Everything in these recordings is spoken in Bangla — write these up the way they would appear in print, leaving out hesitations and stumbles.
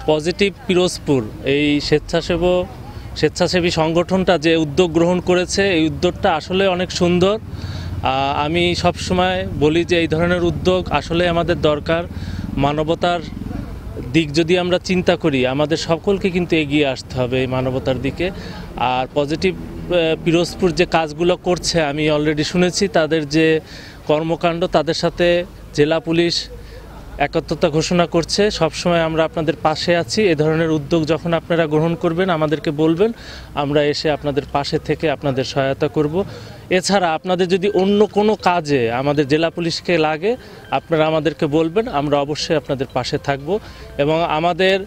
পজিটিভ পিরোজপুর এই স্বেচ্ছাসেবী সংগঠনটা যে উদ্যোগ গ্রহণ করেছে, এই উদ্যোগটা আসলে অনেক সুন্দর। আমি সব সময় বলি যে এই ধরনের উদ্যোগ আসলে আমাদের দরকার। মানবতার দিক যদি আমরা চিন্তা করি, আমাদের সকলকে কিন্তু এগিয়ে আসতে হবে এই মানবতার দিকে। আর পজিটিভ পিরোজপুর যে কাজগুলো করছে, আমি অলরেডি শুনেছি তাদের যে কর্মকাণ্ড, তাদের সাথে জেলা পুলিশ একাত্মতা ঘোষণা করছে। সবসময় আমরা আপনাদের পাশে আছি। এ ধরনের উদ্যোগ যখন আপনারা গ্রহণ করবেন, আমাদেরকে বলবেন, আমরা এসে আপনাদের পাশে থেকে আপনাদের সহায়তা করব। এছাড়া আপনাদের যদি অন্য কোনো কাজে আমাদের জেলা পুলিশকে লাগে, আপনারা আমাদেরকে বলবেন, আমরা অবশ্যই আপনাদের পাশে থাকব। এবং আমাদের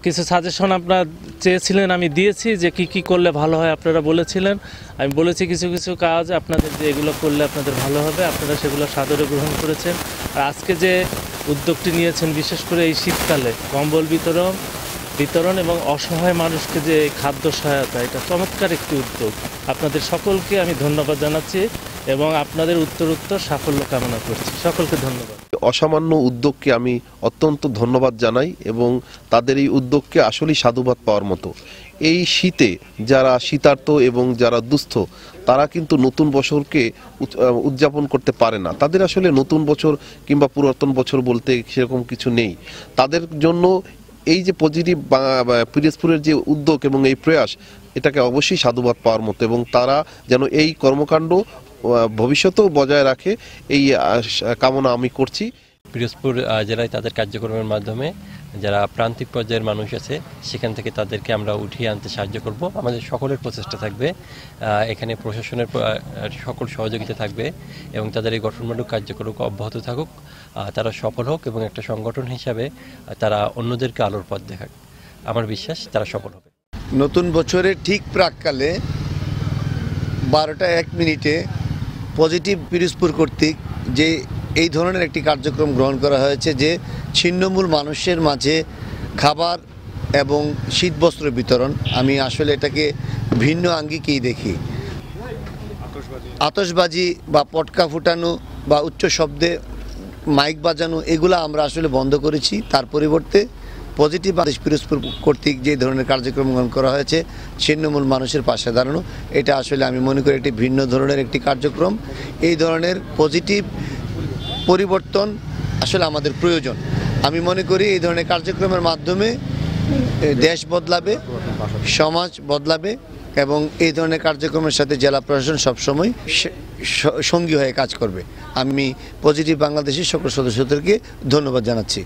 কিছু সাজেশন আপনারা চেয়েছিলেন, আমি দিয়েছি যে কি করলে ভালো হয় আপনারা বলেছিলেন। আমি বলেছি কিছু কিছু কাজ আপনাদের যে এগুলো করলে আপনাদের ভালো হবে, আপনারা সেগুলো সাদরে গ্রহণ করেছেন। আর আজকে যে উদ্যোগটি নিয়েছেন, বিশেষ করে এই শীতকালে কম্বল বিতরণ এবং অসহায় মানুষকে যে খাদ্য সহায়তা, এটা চমৎকার একটি উদ্যোগ। আপনাদের সকলকে আমি ধন্যবাদ জানাচ্ছি এবং আপনাদের উত্তরোত্তর সাফল্য কামনা করছি। সকলকে ধন্যবাদ। অসামান্য উদ্যোগকে আমি অত্যন্ত ধন্যবাদ জানাই এবং তাদের এই উদ্যোগকে আসলেই সাধুবাদ পাওয়ার মতো। এই শীতে যারা শীতার্ত এবং যারা দুস্থ, তারা কিন্তু নতুন বছরকে উদযাপন করতে পারে না। তাদের আসলে নতুন বছর কিংবা পুরাতন বছর বলতে সেরকম কিছু নেই। তাদের জন্য এই যে পজিটিভ পিরোজপুরের যে উদ্যোগ এবং এই প্রয়াস, এটাকে অবশ্যই সাধুবাদ পাওয়ার মতো এবং তারা যেন এই কর্মকাণ্ড ভবিষ্যতেও বজায় রাখে, এই কামনা আমি করছি। পিরোজপুর জেলায় তাদের কার্যক্রমের মাধ্যমে যারা প্রান্তিক পর্যায়ের মানুষ আছে, সেখান থেকে তাদেরকে আমরা উঠিয়ে আনতে সাহায্য করব। আমাদের সকলের প্রচেষ্টা থাকবে, এখানে প্রশাসনের সকল সহযোগিতা থাকবে এবং তাদের এই গঠনমূলক কার্যক্রম অব্যাহত থাকুক, তারা সফল হোক এবং একটা সংগঠন হিসাবে তারা অন্যদেরকে আলোর পথ দেখাক। আমার বিশ্বাস তারা সফল হবে। নতুন বছরের ঠিক প্রাককালে 12:01 পজিটিভ পিরোজপুর কর্তৃক যে এই ধরনের একটি কার্যক্রম গ্রহণ করা হয়েছে, যে ছিন্নমূল মানুষের মাঝে খাবার এবং শীতবস্ত্র বিতরণ, আমি আসলে এটাকে ভিন্ন আঙ্গিকেই দেখি। আতশবাজি বা পটকা ফুটানো বা উচ্চ শব্দে মাইক বাজানো, এগুলো আমরা আসলে বন্ধ করেছি। তার পরিবর্তে পজিটিভ পিরোজপুর কর্তৃক যে ধরনের কার্যক্রম গ্রহণ করা হয়েছে, ছিন্নমূল মানুষের পাশে দাঁড়ানো, এটা আসলে আমি মনে করি একটি ভিন্ন ধরনের একটি কার্যক্রম। এই ধরনের পজিটিভ পরিবর্তন আসলে আমাদের প্রয়োজন। আমি মনে করি এই ধরনের কার্যক্রমের মাধ্যমে দেশ বদলাবে, সমাজ বদলাবে এবং এই ধরনের কার্যক্রমের সাথে জেলা প্রশাসন সবসময় সঙ্গী হয়ে কাজ করবে। আমি পজিটিভ বাংলাদেশের সকল সদস্যদেরকে ধন্যবাদ জানাচ্ছি।